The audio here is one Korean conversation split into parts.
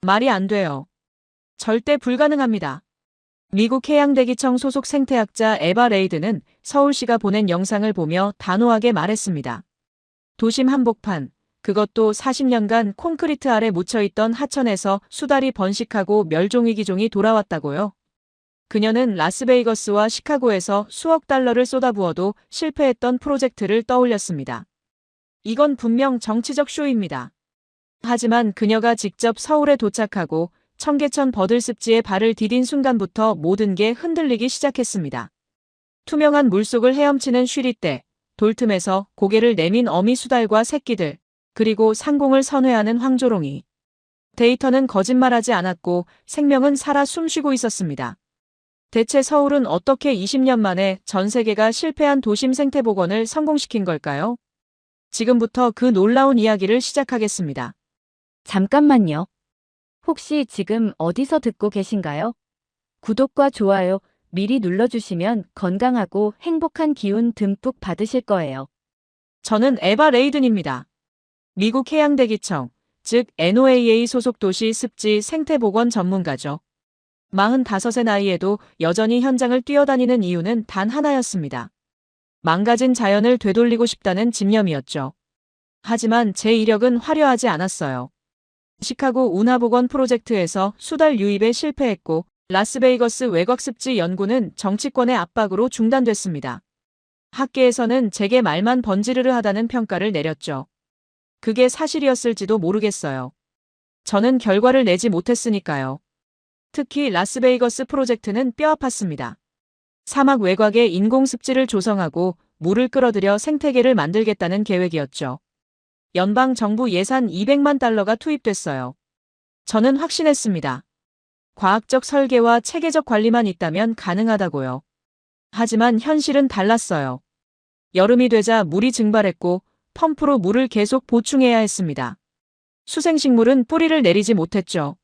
말이 안 돼요. 절대 불가능합니다. 미국 해양대기청 소속 생태학자 에바 레이드는 서울시가 보낸 영상을 보며 단호하게 말했습니다. 도심 한복판, 그것도 40년간 콘크리트 아래 묻혀있던 하천에서 수달이 번식하고 멸종위기종이 돌아왔다고요. 그녀는 라스베이거스와 시카고에서 수억 달러를 쏟아부어도 실패했던 프로젝트를 떠올렸습니다. 이건 분명 정치적 쇼입니다. 하지만 그녀가 직접 서울에 도착하고 청계천 버들습지에 발을 디딘 순간부터 모든 게 흔들리기 시작했습니다. 투명한 물속을 헤엄치는 쉬리떼, 돌틈에서 고개를 내민 어미 수달과 새끼들, 그리고 상공을 선회하는 황조롱이. 데이터는 거짓말하지 않았고 생명은 살아 숨쉬고 있었습니다. 대체 서울은 어떻게 20년 만에 전 세계가 실패한 도심 생태복원을 성공시킨 걸까요? 지금부터 그 놀라운 이야기를 시작하겠습니다. 잠깐만요. 혹시 지금 어디서 듣고 계신가요? 구독과 좋아요 미리 눌러주시면 건강하고 행복한 기운 듬뿍 받으실 거예요. 저는 에바 레이든입니다. 미국 해양대기청, 즉 NOAA 소속 도시 습지 생태복원 전문가죠. 45세 나이에도 여전히 현장을 뛰어다니는 이유는 단 하나였습니다. 망가진 자연을 되돌리고 싶다는 집념이었죠. 하지만 제 이력은 화려하지 않았어요. 시카고 운하복원 프로젝트에서 수달 유입에 실패했고 라스베이거스 외곽습지 연구는 정치권의 압박으로 중단됐습니다. 학계에서는 제게 말만 번지르르 하다는 평가를 내렸죠. 그게 사실이었을지도 모르겠어요. 저는 결과를 내지 못했으니까요. 특히 라스베이거스 프로젝트는 뼈아팠습니다. 사막 외곽에 인공습지를 조성하고 물을 끌어들여 생태계를 만들겠다는 계획이었죠. 연방 정부 예산 200만 달러가 투입됐어요. 저는 확신했습니다. 과학적 설계와 체계적 관리만 있다면 가능하다고요. 하지만 현실은 달랐어요. 여름이 되자 물이 증발했고 펌프로 물을 계속 보충해야 했습니다. 수생식물은 뿌리를 내리지 못했죠.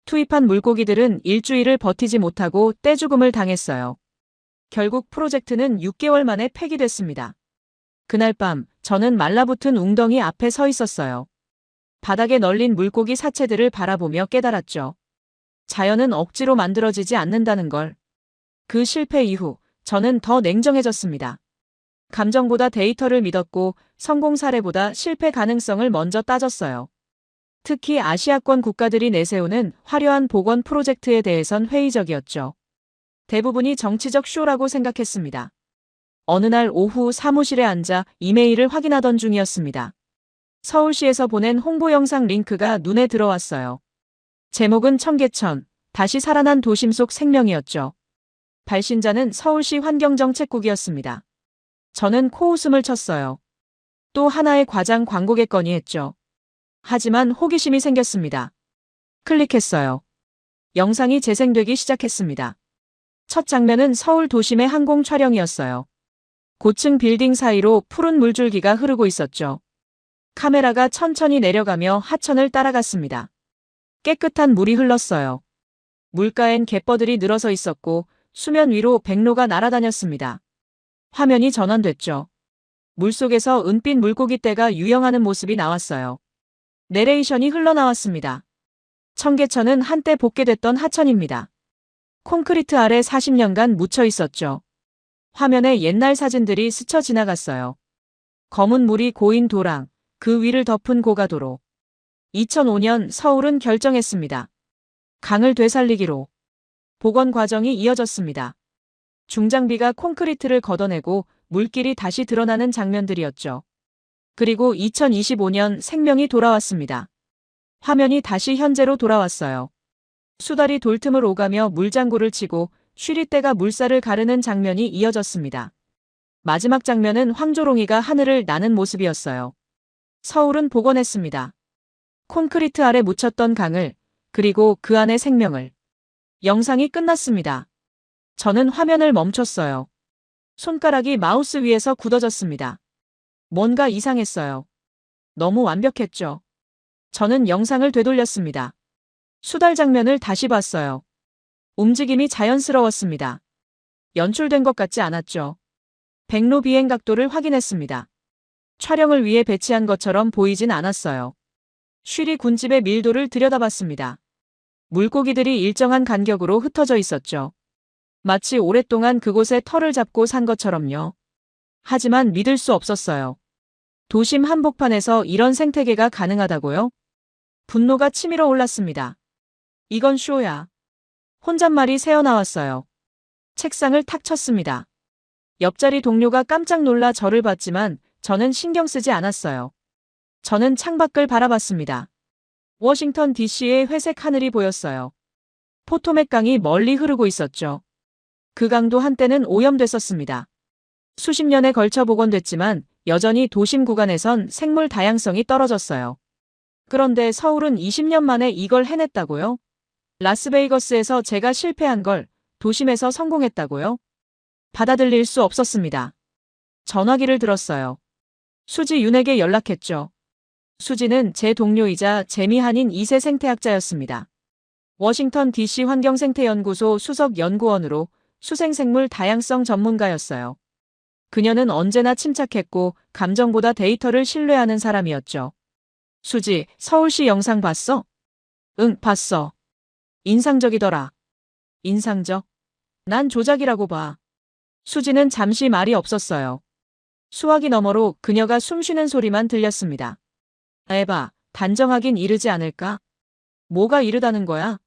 투입한 물고기들은 일주일을 버티지 못하고 떼죽음을 당했어요. 결국 프로젝트는 6개월 만에 폐기됐습니다. 그날 밤 저는 말라붙은 웅덩이 앞에 서 있었어요. 바닥에 널린 물고기 사체들을 바라보며 깨달았죠. 자연은 억지로 만들어지지 않는다는 걸. 그 실패 이후 저는 더 냉정해졌습니다. 감정보다 데이터를 믿었고 성공 사례보다 실패 가능성을 먼저 따졌어요. 특히 아시아권 국가들이 내세우는 화려한 복원 프로젝트에 대해선 회의적이었죠. 대부분이 정치적 쇼라고 생각했습니다. 어느 날 오후 사무실에 앉아 이메일을 확인하던 중이었습니다. 서울시에서 보낸 홍보 영상 링크가 눈에 들어왔어요. 제목은 청계천, 다시 살아난 도심 속 생명이었죠. 발신자는 서울시 환경정책국이었습니다. 저는 코웃음을 쳤어요. 또 하나의 과장 광고겠거니 했죠. 하지만 호기심이 생겼습니다. 클릭했어요. 영상이 재생되기 시작했습니다. 첫 장면은 서울 도심의 항공 촬영이었어요. 고층 빌딩 사이로 푸른 물줄기가 흐르고 있었죠. 카메라가 천천히 내려가며 하천을 따라갔습니다. 깨끗한 물이 흘렀어요. 물가엔 갯벌들이 늘어서 있었고 수면 위로 백로가 날아다녔습니다. 화면이 전환됐죠. 물속에서 은빛 물고기떼가 유영하는 모습이 나왔어요. 내레이션이 흘러나왔습니다. 청계천은 한때 복개됐던 하천입니다. 콘크리트 아래 40년간 묻혀 있었죠. 화면에 옛날 사진들이 스쳐 지나갔어요. 검은 물이 고인 도랑, 그 위를 덮은 고가도로. 2005년 서울은 결정했습니다. 강을 되살리기로. 복원 과정이 이어졌습니다. 중장비가 콘크리트를 걷어내고 물길이 다시 드러나는 장면들이었죠. 그리고 2025년 생명이 돌아왔습니다. 화면이 다시 현재로 돌아왔어요. 수달이 돌틈을 오가며 물장구를 치고 쉬리떼가 물살을 가르는 장면이 이어졌습니다. 마지막 장면은 황조롱이가 하늘을 나는 모습이었어요. 서울은 복원했습니다. 콘크리트 아래 묻혔던 강을, 그리고 그 안의 생명을. 영상이 끝났습니다. 저는 화면을 멈췄어요. 손가락이 마우스 위에서 굳어졌습니다. 뭔가 이상했어요. 너무 완벽했죠. 저는 영상을 되돌렸습니다. 수달 장면을 다시 봤어요. 움직임이 자연스러웠습니다. 연출된 것 같지 않았죠. 백로 비행 각도를 확인했습니다. 촬영을 위해 배치한 것처럼 보이진 않았어요. 쉬리 군집의 밀도를 들여다봤습니다. 물고기들이 일정한 간격으로 흩어져 있었죠. 마치 오랫동안 그곳에 털을 잡고 산 것처럼요. 하지만 믿을 수 없었어요. 도심 한복판에서 이런 생태계가 가능하다고요? 분노가 치밀어 올랐습니다. 이건 쇼야. 혼잣말이 새어나왔어요. 책상을 탁 쳤습니다. 옆자리 동료가 깜짝 놀라 저를 봤지만 저는 신경 쓰지 않았어요. 저는 창밖을 바라봤습니다. 워싱턴 DC의 회색 하늘이 보였어요. 포토맥 강이 멀리 흐르고 있었죠. 그 강도 한때는 오염됐었습니다. 수십 년에 걸쳐 복원됐지만 여전히 도심 구간에선 생물 다양성이 떨어졌어요. 그런데 서울은 20년 만에 이걸 해냈다고요? 라스베이거스에서 제가 실패한 걸 도심에서 성공했다고요? 받아들일 수 없었습니다. 전화기를 들었어요. 수지 윤에게 연락했죠. 수지는 제 동료이자 재미한인 2세 생태학자였습니다. 워싱턴 DC 환경생태연구소 수석 연구원으로 수생생물 다양성 전문가였어요. 그녀는 언제나 침착했고 감정보다 데이터를 신뢰하는 사람이었죠. 수지, 서울시 영상 봤어? 응, 봤어. 인상적이더라. 인상적? 난 조작이라고 봐. 수지는 잠시 말이 없었어요. 수화기 너머로 그녀가 숨쉬는 소리만 들렸습니다. 에바, 단정하긴 이르지 않을까? 뭐가 이르다는 거야?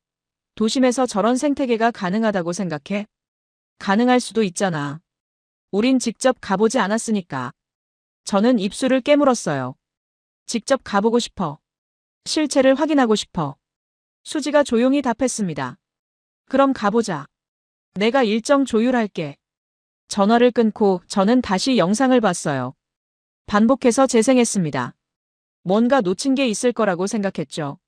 도심에서 저런 생태계가 가능하다고 생각해? 가능할 수도 있잖아. 우린 직접 가보지 않았으니까. 저는 입술을 깨물었어요. 직접 가보고 싶어. 실체를 확인하고 싶어. 수지가 조용히 답했습니다. 그럼 가보자. 내가 일정 조율할게. 전화를 끊고 저는 다시 영상을 봤어요. 반복해서 재생했습니다. 뭔가 놓친 게 있을 거라고 생각했죠.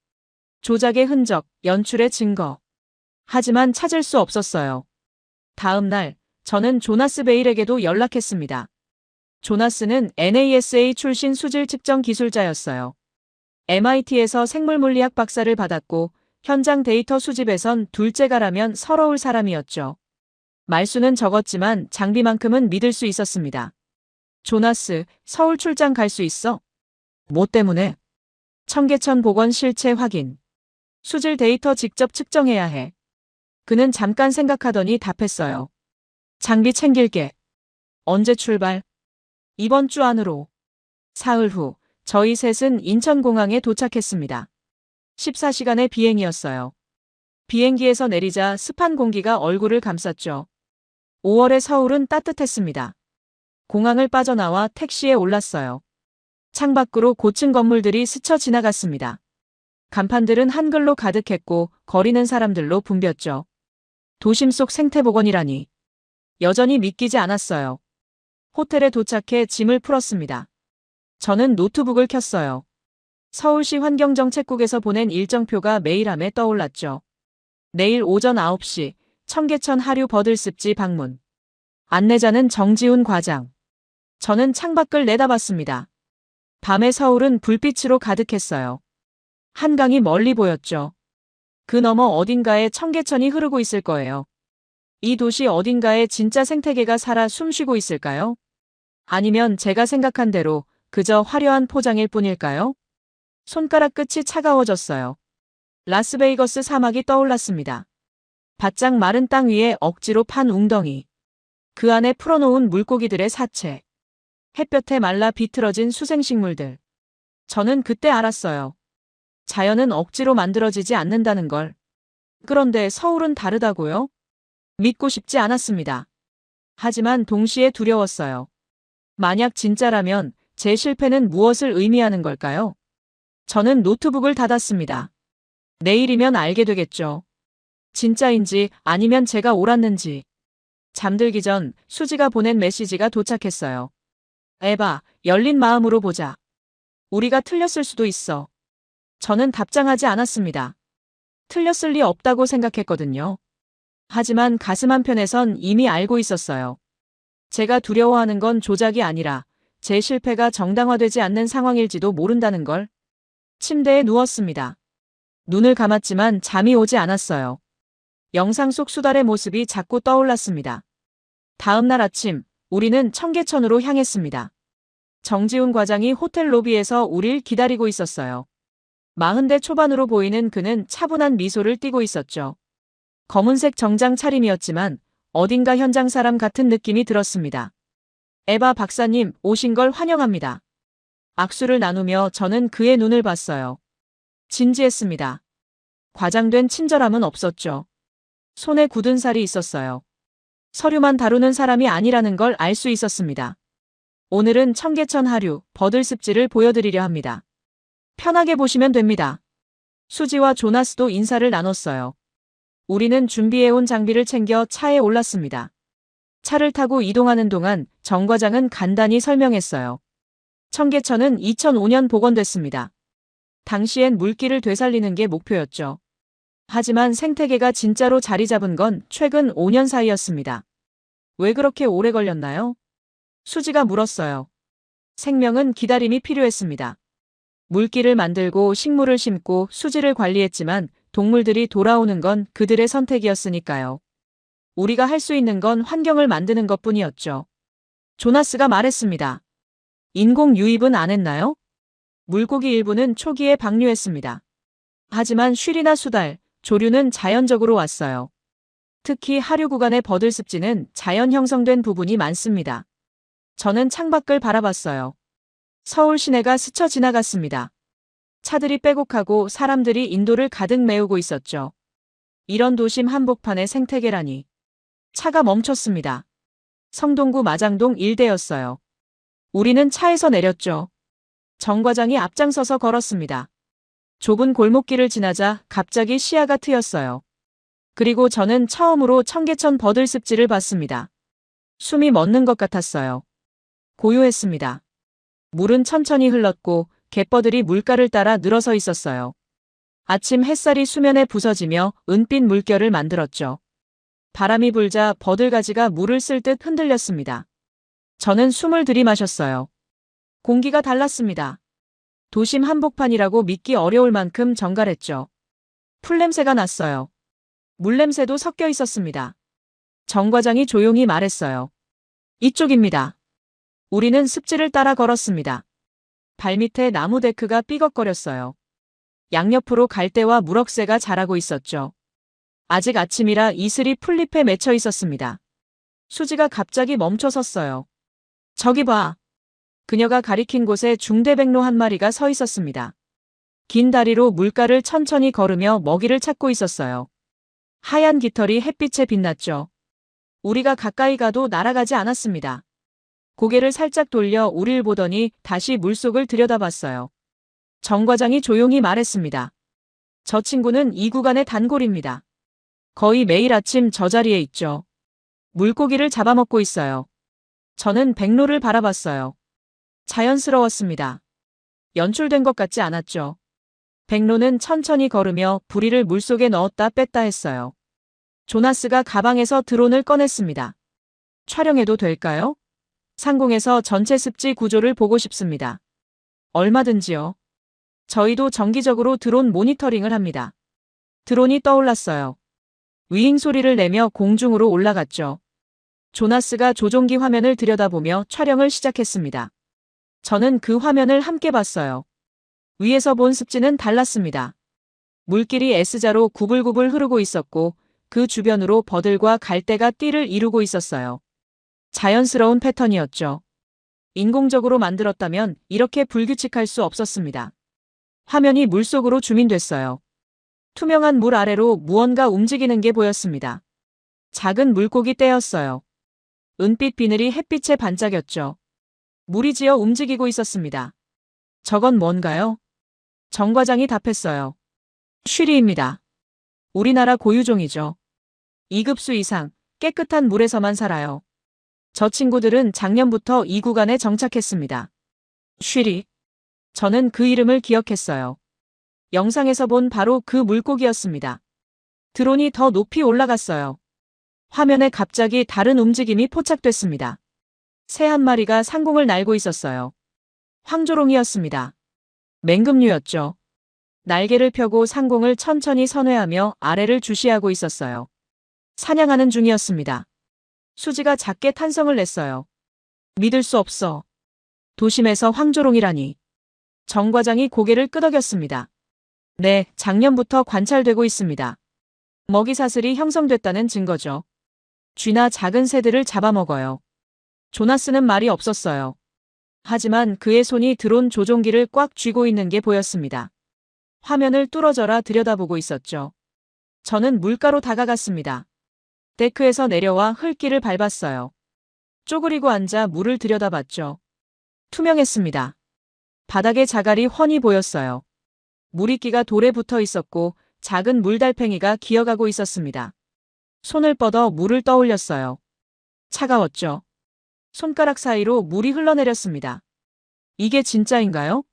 조작의 흔적, 연출의 증거. 하지만 찾을 수 없었어요. 다음 날, 저는 조나스 베일에게도 연락했습니다. 조나스는 NASA 출신 수질 측정 기술자였어요. MIT에서 생물물리학 박사를 받았고 현장 데이터 수집에선 둘째가라면 서러울 사람이었죠. 말수는 적었지만 장비만큼은 믿을 수 있었습니다. 조나스, 서울 출장 갈 수 있어? 뭐 때문에? 청계천 복원 실체 확인. 수질 데이터 직접 측정해야 해. 그는 잠깐 생각하더니 답했어요. 장비 챙길게. 언제 출발? 이번 주 안으로. 사흘 후, 저희 셋은 인천공항에 도착했습니다. 14시간의 비행이었어요. 비행기에서 내리자 습한 공기가 얼굴을 감쌌죠. 5월의 서울은 따뜻했습니다. 공항을 빠져나와 택시에 올랐어요. 창밖으로 고층 건물들이 스쳐 지나갔습니다. 간판들은 한글로 가득했고 거리는 사람들로 붐볐죠. 도심 속 생태복원이라니. 여전히 믿기지 않았어요. 호텔에 도착해 짐을 풀었습니다. 저는 노트북을 켰어요. 서울시 환경정책국에서 보낸 일정표가 메일함에 떠올랐죠. 내일 오전 9시 청계천 하류 버들습지 방문. 안내자는 정지훈 과장. 저는 창밖을 내다봤습니다. 밤의 서울은 불빛으로 가득했어요. 한강이 멀리 보였죠. 그 너머 어딘가에 청계천이 흐르고 있을 거예요. 이 도시 어딘가에 진짜 생태계가 살아 숨쉬고 있을까요? 아니면 제가 생각한 대로 그저 화려한 포장일 뿐일까요? 손가락 끝이 차가워졌어요. 라스베이거스 사막이 떠올랐습니다. 바짝 마른 땅 위에 억지로 판 웅덩이. 그 안에 풀어놓은 물고기들의 사체. 햇볕에 말라 비틀어진 수생식물들. 저는 그때 알았어요. 자연은 억지로 만들어지지 않는다는 걸. 그런데 서울은 다르다고요? 믿고 싶지 않았습니다. 하지만 동시에 두려웠어요. 만약 진짜라면 제 실패는 무엇을 의미하는 걸까요? 저는 노트북을 닫았습니다. 내일이면 알게 되겠죠. 진짜인지 아니면 제가 옳았는지. 잠들기 전 수지가 보낸 메시지가 도착했어요. 에바, 열린 마음으로 보자. 우리가 틀렸을 수도 있어. 저는 답장하지 않았습니다. 틀렸을 리 없다고 생각했거든요. 하지만 가슴 한편에선 이미 알고 있었어요. 제가 두려워하는 건 조작이 아니라 제 실패가 정당화되지 않는 상황일지도 모른다는 걸. 침대에 누웠습니다. 눈을 감았지만 잠이 오지 않았어요. 영상 속 수달의 모습이 자꾸 떠올랐습니다. 다음 날 아침, 우리는 청계천으로 향했습니다. 정지훈 과장이 호텔 로비에서 우릴 기다리고 있었어요. 40대 초반으로 보이는 그는 차분한 미소를 띠고 있었죠. 검은색 정장 차림이었지만 어딘가 현장 사람 같은 느낌이 들었습니다. 에바 박사님, 오신 걸 환영합니다. 악수를 나누며 저는 그의 눈을 봤어요. 진지했습니다. 과장된 친절함은 없었죠. 손에 굳은 살이 있었어요. 서류만 다루는 사람이 아니라는 걸 알 수 있었습니다. 오늘은 청계천 하류, 버들습지를 보여드리려 합니다. 편하게 보시면 됩니다. 수지와 조나스도 인사를 나눴어요. 우리는 준비해온 장비를 챙겨 차에 올랐습니다. 차를 타고 이동하는 동안 정 과장은 간단히 설명했어요. 청계천은 2005년 복원됐습니다. 당시엔 물길을 되살리는 게 목표였죠. 하지만 생태계가 진짜로 자리 잡은 건 최근 5년 사이였습니다. 왜 그렇게 오래 걸렸나요? 수지가 물었어요. 생명은 기다림이 필요했습니다. 물길을 만들고 식물을 심고 수지를 관리했지만 동물들이 돌아오는 건 그들의 선택이었으니까요. 우리가 할 수 있는 건 환경을 만드는 것뿐이었죠. 조나스가 말했습니다. 인공 유입은 안 했나요? 물고기 일부는 초기에 방류했습니다. 하지만 쉬리나 수달, 조류는 자연적으로 왔어요. 특히 하류 구간의 버들습지는 자연 형성된 부분이 많습니다. 저는 창밖을 바라봤어요. 서울 시내가 스쳐 지나갔습니다. 차들이 빼곡하고 사람들이 인도를 가득 메우고 있었죠. 이런 도심 한복판의 생태계라니. 차가 멈췄습니다. 성동구 마장동 일대였어요. 우리는 차에서 내렸죠. 정 과장이 앞장서서 걸었습니다. 좁은 골목길을 지나자 갑자기 시야가 트였어요. 그리고 저는 처음으로 청계천 버들습지를 봤습니다. 숨이 멎는 것 같았어요. 고요했습니다. 물은 천천히 흘렀고 갯벌들이 물가를 따라 늘어서 있었어요. 아침 햇살이 수면에 부서지며 은빛 물결을 만들었죠. 바람이 불자 버들가지가 물을 쓸 듯 흔들렸습니다. 저는 숨을 들이마셨어요. 공기가 달랐습니다. 도심 한복판이라고 믿기 어려울 만큼 정갈했죠. 풀냄새가 났어요. 물냄새도 섞여 있었습니다. 정 과장이 조용히 말했어요. 이쪽입니다. 우리는 습지를 따라 걸었습니다. 발밑에 나무 데크가 삐걱거렸어요. 양옆으로 갈대와 무럭새가 자라고 있었죠. 아직 아침이라 이슬이 풀잎에 맺혀 있었습니다. 수지가 갑자기 멈춰 섰어요. 저기 봐. 그녀가 가리킨 곳에 중대백로 한 마리가 서 있었습니다. 긴 다리로 물가를 천천히 걸으며 먹이를 찾고 있었어요. 하얀 깃털이 햇빛에 빛났죠. 우리가 가까이 가도 날아가지 않았습니다. 고개를 살짝 돌려 우릴 보더니 다시 물속을 들여다봤어요. 정 과장이 조용히 말했습니다. 저 친구는 이 구간의 단골입니다. 거의 매일 아침 저 자리에 있죠. 물고기를 잡아먹고 있어요. 저는 백로를 바라봤어요. 자연스러웠습니다. 연출된 것 같지 않았죠. 백로는 천천히 걸으며 부리를 물속에 넣었다 뺐다 했어요. 조나스가 가방에서 드론을 꺼냈습니다. 촬영해도 될까요? 상공에서 전체 습지 구조를 보고 싶습니다. 얼마든지요. 저희도 정기적으로 드론 모니터링을 합니다. 드론이 떠올랐어요. 위잉 소리를 내며 공중으로 올라갔죠. 조나스가 조종기 화면을 들여다보며 촬영을 시작했습니다. 저는 그 화면을 함께 봤어요. 위에서 본 습지는 달랐습니다. 물길이 S자로 구불구불 흐르고 있었고 그 주변으로 버들과 갈대가 띠를 이루고 있었어요. 자연스러운 패턴이었죠. 인공적으로 만들었다면 이렇게 불규칙할 수 없었습니다. 화면이 물속으로 줌인됐어요. 투명한 물 아래로 무언가 움직이는 게 보였습니다. 작은 물고기 떼였어요. 은빛 비늘이 햇빛에 반짝였죠. 물이 지어 움직이고 있었습니다. 저건 뭔가요? 정 과장이 답했어요. 쉬리입니다. 우리나라 고유종이죠. 2급수 이상, 깨끗한 물에서만 살아요. 저 친구들은 작년부터 이 구간에 정착했습니다. 쉬리. 저는 그 이름을 기억했어요. 영상에서 본 바로 그 물고기였습니다. 드론이 더 높이 올라갔어요. 화면에 갑자기 다른 움직임이 포착됐습니다. 새 한 마리가 상공을 날고 있었어요. 황조롱이었습니다. 맹금류였죠. 날개를 펴고 상공을 천천히 선회하며 아래를 주시하고 있었어요. 사냥하는 중이었습니다. 수지가 작게 탄성을 냈어요. 믿을 수 없어. 도심에서 황조롱이라니. 정 과장이 고개를 끄덕였습니다. 네, 작년부터 관찰되고 있습니다. 먹이 사슬이 형성됐다는 증거죠. 쥐나 작은 새들을 잡아먹어요. 조나스는 말이 없었어요. 하지만 그의 손이 드론 조종기를 꽉 쥐고 있는 게 보였습니다. 화면을 뚫어져라 들여다보고 있었죠. 저는 물가로 다가갔습니다. 데크에서 내려와 흙길을 밟았어요. 쪼그리고 앉아 물을 들여다봤죠. 투명했습니다. 바닥에 자갈이 훤히 보였어요. 물이끼가 돌에 붙어 있었고 작은 물달팽이가 기어가고 있었습니다. 손을 뻗어 물을 떠올렸어요. 차가웠죠. 손가락 사이로 물이 흘러내렸습니다. 이게 진짜인가요?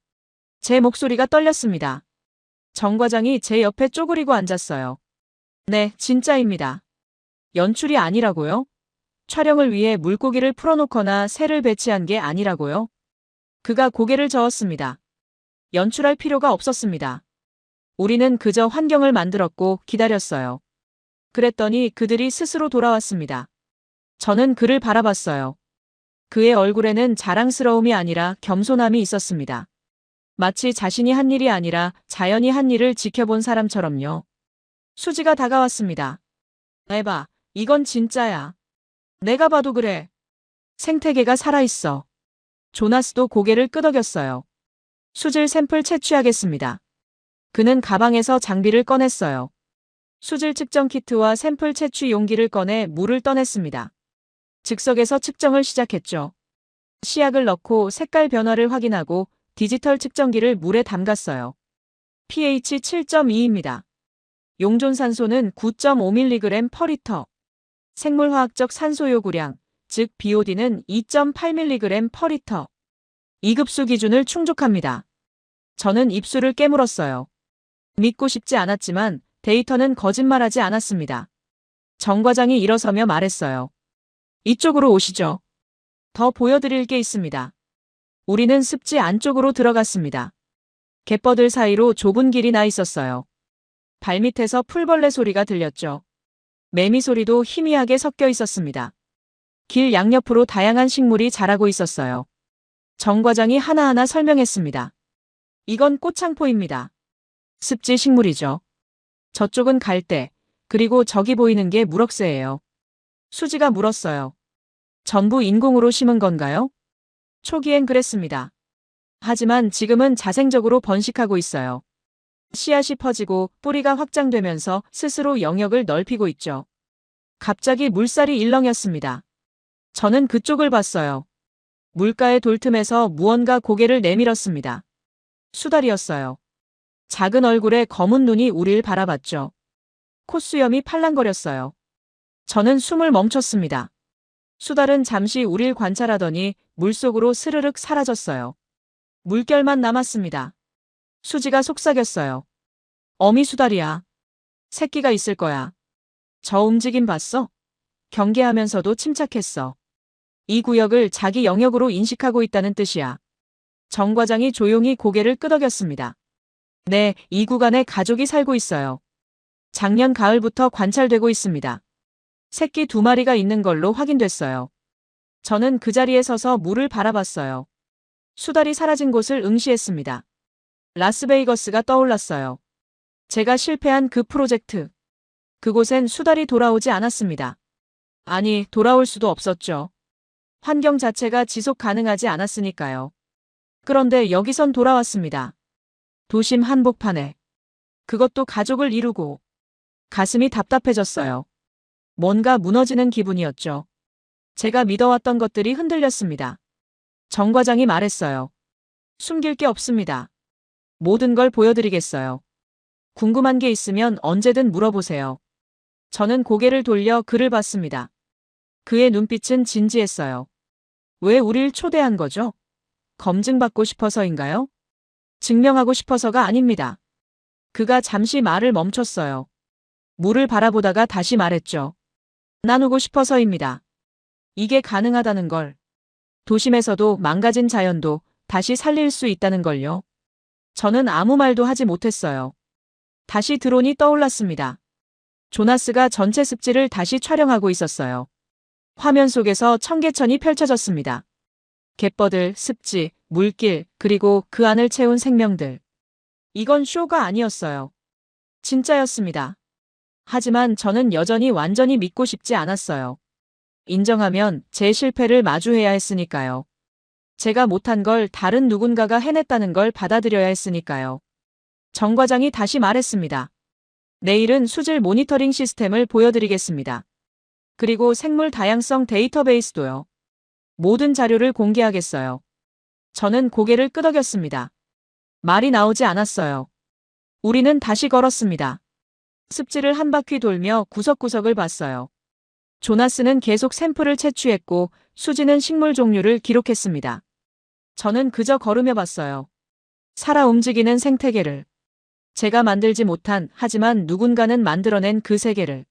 제 목소리가 떨렸습니다. 정 과장이 제 옆에 쪼그리고 앉았어요. 네, 진짜입니다. 연출이 아니라고요? 촬영을 위해 물고기를 풀어놓거나 새를 배치한 게 아니라고요? 그가 고개를 저었습니다. 연출할 필요가 없었습니다. 우리는 그저 환경을 만들었고 기다렸어요. 그랬더니 그들이 스스로 돌아왔습니다. 저는 그를 바라봤어요. 그의 얼굴에는 자랑스러움이 아니라 겸손함이 있었습니다. 마치 자신이 한 일이 아니라 자연이 한 일을 지켜본 사람처럼요. 수지가 다가왔습니다. 에바, 이건 진짜야. 내가 봐도 그래. 생태계가 살아있어. 조나스도 고개를 끄덕였어요. 수질 샘플 채취하겠습니다. 그는 가방에서 장비를 꺼냈어요. 수질 측정 키트와 샘플 채취 용기를 꺼내 물을 떠냈습니다. 즉석에서 측정을 시작했죠. 시약을 넣고 색깔 변화를 확인하고 디지털 측정기를 물에 담갔어요. pH 7.2입니다. 용존산소는 9.5mg/리터. 생물화학적 산소 요구량, 즉 BOD는 2.8mg/리터. 2급수 기준을 충족합니다. 저는 입술을 깨물었어요. 믿고 싶지 않았지만 데이터는 거짓말하지 않았습니다. 정 과장이 일어서며 말했어요. 이쪽으로 오시죠. 더 보여드릴 게 있습니다. 우리는 습지 안쪽으로 들어갔습니다. 갯벌들 사이로 좁은 길이 나 있었어요. 발밑에서 풀벌레 소리가 들렸죠. 매미 소리도 희미하게 섞여 있었습니다. 길 양옆으로 다양한 식물이 자라고 있었어요. 정 과장이 하나하나 설명했습니다. 이건 꽃창포입니다. 습지 식물이죠. 저쪽은 갈대, 그리고 저기 보이는 게 무럭새예요. 수지가 물었어요. 전부 인공으로 심은 건가요? 초기엔 그랬습니다. 하지만 지금은 자생적으로 번식하고 있어요. 씨앗이 퍼지고 뿌리가 확장되면서 스스로 영역을 넓히고 있죠. 갑자기 물살이 일렁였습니다. 저는 그쪽을 봤어요. 물가의 돌틈에서 무언가 고개를 내밀었습니다. 수달이었어요. 작은 얼굴에 검은 눈이 우릴 바라봤죠. 콧수염이 팔랑거렸어요. 저는 숨을 멈췄습니다. 수달은 잠시 우릴 관찰하더니 물속으로 스르륵 사라졌어요. 물결만 남았습니다. 수지가 속삭였어요. 어미 수달이야. 새끼가 있을 거야. 저 움직임 봤어? 경계하면서도 침착했어. 이 구역을 자기 영역으로 인식하고 있다는 뜻이야. 정 과장이 조용히 고개를 끄덕였습니다. 네, 이 구간에 가족이 살고 있어요. 작년 가을부터 관찰되고 있습니다. 새끼 2마리가 있는 걸로 확인됐어요. 저는 그 자리에 서서 물을 바라봤어요. 수달이 사라진 곳을 응시했습니다. 라스베이거스가 떠올랐어요. 제가 실패한 그 프로젝트. 그곳엔 수달이 돌아오지 않았습니다. 아니, 돌아올 수도 없었죠. 환경 자체가 지속 가능하지 않았으니까요. 그런데 여기선 돌아왔습니다. 도심 한복판에. 그것도 가족을 이루고. 가슴이 답답해졌어요. 뭔가 무너지는 기분이었죠. 제가 믿어왔던 것들이 흔들렸습니다. 정 과장이 말했어요. 숨길 게 없습니다. 모든 걸 보여드리겠어요. 궁금한 게 있으면 언제든 물어보세요. 저는 고개를 돌려 그를 봤습니다. 그의 눈빛은 진지했어요. 왜 우릴 초대한 거죠? 검증받고 싶어서인가요? 증명하고 싶어서가 아닙니다. 그가 잠시 말을 멈췄어요. 물을 바라보다가 다시 말했죠. 나누고 싶어서입니다. 이게 가능하다는 걸. 도심에서도 망가진 자연도 다시 살릴 수 있다는 걸요. 저는 아무 말도 하지 못했어요. 다시 드론이 떠올랐습니다. 조나스가 전체 습지를 다시 촬영하고 있었어요. 화면 속에서 청계천이 펼쳐졌습니다. 갯벌들, 습지, 물길, 그리고 그 안을 채운 생명들. 이건 쇼가 아니었어요. 진짜였습니다. 하지만 저는 여전히 완전히 믿고 싶지 않았어요. 인정하면 제 실패를 마주해야 했으니까요. 제가 못한 걸 다른 누군가가 해냈다는 걸 받아들여야 했으니까요. 정 과장이 다시 말했습니다. 내일은 수질 모니터링 시스템을 보여드리겠습니다. 그리고 생물 다양성 데이터베이스도요. 모든 자료를 공개하겠어요. 저는 고개를 끄덕였습니다. 말이 나오지 않았어요. 우리는 다시 걸었습니다. 습지를 한 바퀴 돌며 구석구석을 봤어요. 조나스는 계속 샘플을 채취했고 수지는 식물 종류를 기록했습니다. 저는 그저 걸으며 봤어요. 살아 움직이는 생태계를. 제가 만들지 못한 하지만 누군가는 만들어낸 그 세계를.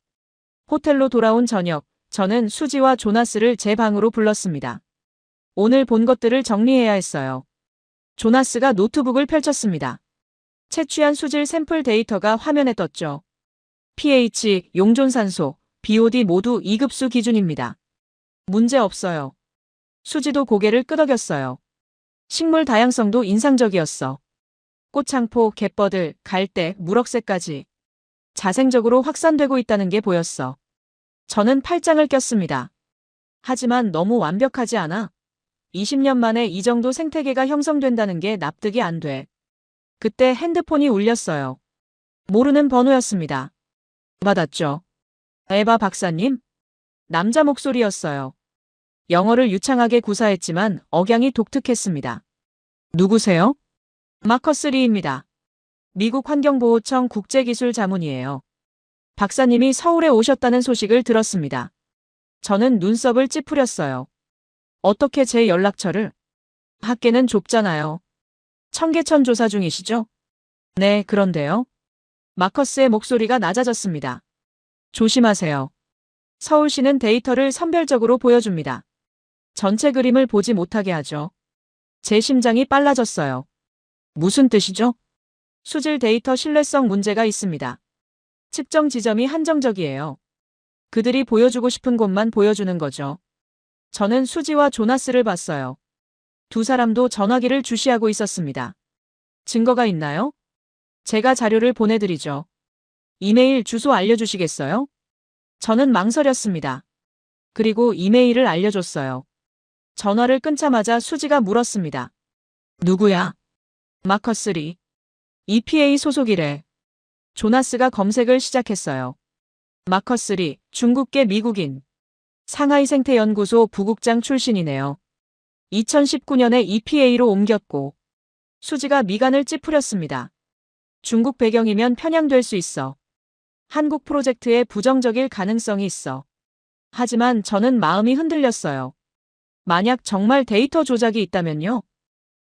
호텔로 돌아온 저녁, 저는 수지와 조나스를 제 방으로 불렀습니다. 오늘 본 것들을 정리해야 했어요. 조나스가 노트북을 펼쳤습니다. 채취한 수질 샘플 데이터가 화면에 떴죠. pH, 용존산소, BOD 모두 2급수 기준입니다. 문제 없어요. 수지도 고개를 끄덕였어요. 식물 다양성도 인상적이었어. 꽃창포, 갯버들, 갈대, 무럭새까지 자생적으로 확산되고 있다는 게 보였어. 저는 팔짱을 꼈습니다. 하지만 너무 완벽하지 않아? 20년 만에 이 정도 생태계가 형성된다는 게 납득이 안 돼. 그때 핸드폰이 울렸어요. 모르는 번호였습니다. 받았죠. 에바 박사님? 남자 목소리였어요. 영어를 유창하게 구사했지만 억양이 독특했습니다. 누구세요? 마커스 리입니다. 미국 환경보호청 국제기술자문이에요. 박사님이 서울에 오셨다는 소식을 들었습니다. 저는 눈썹을 찌푸렸어요. 어떻게 제 연락처를? 학계는 좁잖아요. 청계천 조사 중이시죠? 네, 그런데요. 마커스의 목소리가 낮아졌습니다. 조심하세요. 서울시는 데이터를 선별적으로 보여줍니다. 전체 그림을 보지 못하게 하죠. 제 심장이 빨라졌어요. 무슨 뜻이죠? 수질 데이터 신뢰성 문제가 있습니다. 측정 지점이 한정적이에요. 그들이 보여주고 싶은 곳만 보여주는 거죠. 저는 수지와 조나스를 봤어요. 두 사람도 전화기를 주시하고 있었습니다. 증거가 있나요? 제가 자료를 보내드리죠. 이메일 주소 알려주시겠어요? 저는 망설였습니다. 그리고 이메일을 알려줬어요. 전화를 끊자마자 수지가 물었습니다. 누구야? 마커스 리. EPA 소속이래. 조나스가 검색을 시작했어요. 마커스 리, 중국계 미국인. 상하이 생태연구소 부국장 출신이네요. 2019년에 EPA로 옮겼고. 수지가 미간을 찌푸렸습니다. 중국 배경이면 편향될 수 있어. 한국 프로젝트에 부정적일 가능성이 있어. 하지만 저는 마음이 흔들렸어요. 만약 정말 데이터 조작이 있다면요?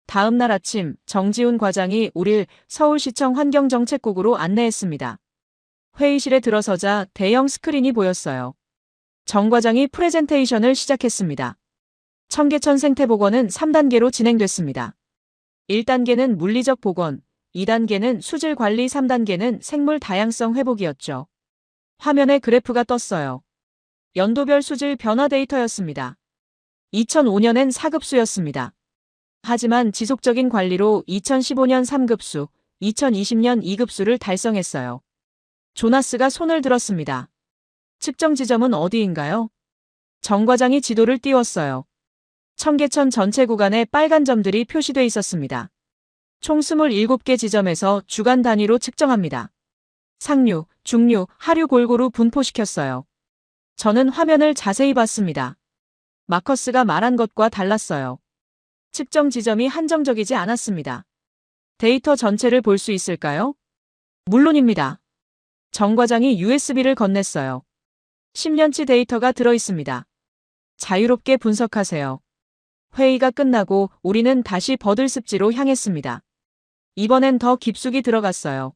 다음 날 아침 정지훈 과장이 우릴 서울시청 환경정책국으로 안내했습니다. 회의실에 들어서자 대형 스크린이 보였어요. 정 과장이 프레젠테이션을 시작했습니다. 청계천 생태복원은 3단계로 진행됐습니다. 1단계는 물리적 복원, 2단계는 수질 관리, 3단계는 생물 다양성 회복이었죠. 화면에 그래프가 떴어요. 연도별 수질 변화 데이터였습니다. 2005년엔 4급수였습니다. 하지만 지속적인 관리로 2015년 3급수, 2020년 2급수를 달성했어요. 조나스가 손을 들었습니다. 측정 지점은 어디인가요? 정 과장이 지도를 띄웠어요. 청계천 전체 구간에 빨간 점들이 표시돼 있었습니다. 총 27개 지점에서 주간 단위로 측정합니다. 상류, 중류, 하류 골고루 분포시켰어요. 저는 화면을 자세히 봤습니다. 마커스가 말한 것과 달랐어요. 측정 지점이 한정적이지 않았습니다. 데이터 전체를 볼 수 있을까요? 물론입니다. 정 과장이 USB를 건넸어요. 10년치 데이터가 들어 있습니다. 자유롭게 분석하세요. 회의가 끝나고 우리는 다시 버들습지로 향했습니다. 이번엔 더 깊숙이 들어갔어요.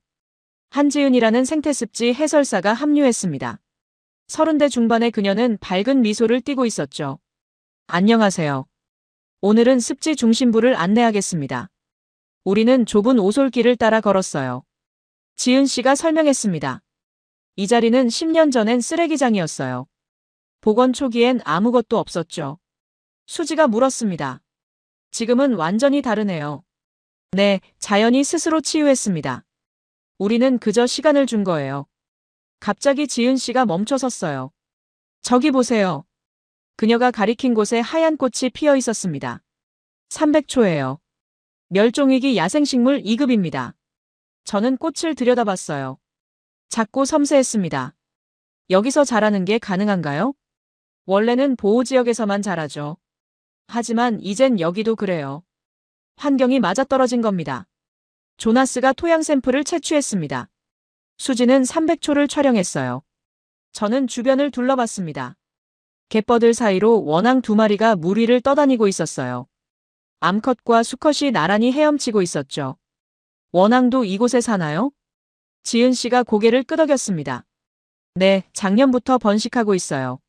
한지은이라는 생태습지 해설사가 합류했습니다. 30대 중반의 그녀는 밝은 미소를 띠고 있었죠. 안녕하세요. 오늘은 습지 중심부를 안내하겠습니다. 우리는 좁은 오솔길을 따라 걸었어요. 지은 씨가 설명했습니다. 이 자리는 10년 전엔 쓰레기장이었어요. 복원 초기엔 아무것도 없었죠. 수지가 물었습니다. 지금은 완전히 다르네요. 네, 자연이 스스로 치유했습니다. 우리는 그저 시간을 준 거예요. 갑자기 지은 씨가 멈춰섰어요. 저기 보세요. 그녀가 가리킨 곳에 하얀 꽃이 피어 있었습니다. 300초예요. 멸종위기 야생식물 2급입니다. 저는 꽃을 들여다봤어요. 작고 섬세했습니다. 여기서 자라는 게 가능한가요? 원래는 보호지역에서만 자라죠. 하지만 이젠 여기도 그래요. 환경이 맞아떨어진 겁니다. 조나스가 토양 샘플을 채취했습니다. 수지는 300초를 촬영했어요. 저는 주변을 둘러봤습니다. 갯벌들 사이로 원앙 2마리가 물 위를 떠다니고 있었어요. 암컷과 수컷이 나란히 헤엄치고 있었죠. 원앙도 이곳에 사나요? 지은 씨가 고개를 끄덕였습니다. 네, 작년부터 번식하고 있어요.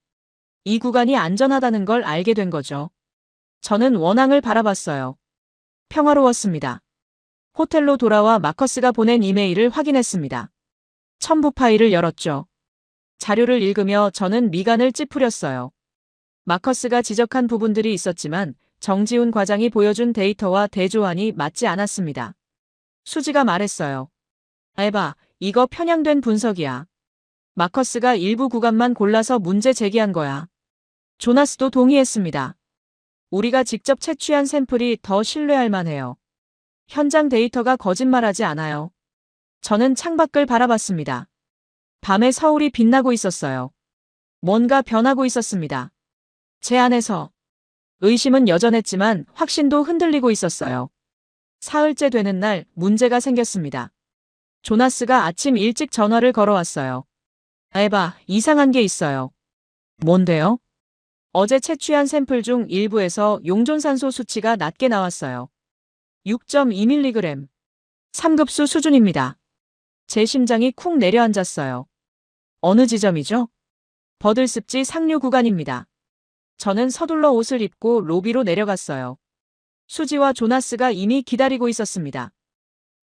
이 구간이 안전하다는 걸 알게 된 거죠. 저는 원앙을 바라봤어요. 평화로웠습니다. 호텔로 돌아와 마커스가 보낸 이메일을 확인했습니다. 첨부 파일을 열었죠. 자료를 읽으며 저는 미간을 찌푸렸어요. 마커스가 지적한 부분들이 있었지만 정지훈 과장이 보여준 데이터와 대조안이 맞지 않았습니다. 수지가 말했어요. 에바, 이거 편향된 분석이야. 마커스가 일부 구간만 골라서 문제 제기한 거야. 조나스도 동의했습니다. 우리가 직접 채취한 샘플이 더 신뢰할 만해요. 현장 데이터가 거짓말하지 않아요. 저는 창밖을 바라봤습니다. 밤에 서울이 빛나고 있었어요. 뭔가 변하고 있었습니다. 제 안에서 의심은 여전했지만 확신도 흔들리고 있었어요. 사흘째 되는 날 문제가 생겼습니다. 조나스가 아침 일찍 전화를 걸어왔어요. 에바, 이상한 게 있어요. 뭔데요? 어제 채취한 샘플 중 일부에서 용존산소 수치가 낮게 나왔어요. 6.2mg. 3급수 수준입니다. 제 심장이 쿵 내려앉았어요. 어느 지점이죠? 버들습지 상류 구간입니다. 저는 서둘러 옷을 입고 로비로 내려갔어요. 수지와 조나스가 이미 기다리고 있었습니다.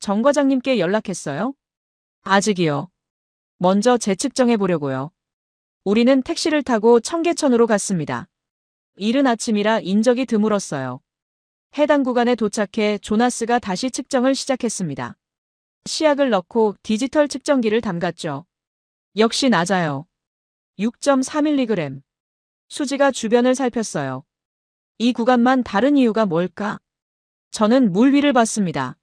정 과장님께 연락했어요? 아직이요. 먼저 재측정해 보려고요. 우리는 택시를 타고 청계천으로 갔습니다. 이른 아침이라 인적이 드물었어요. 해당 구간에 도착해 조나스가 다시 측정을 시작했습니다. 시약을 넣고 디지털 측정기를 담갔죠. 역시 낮아요. 6.4mg. 수지가 주변을 살폈어요. 이 구간만 다른 이유가 뭘까? 저는 물 위를 봤습니다.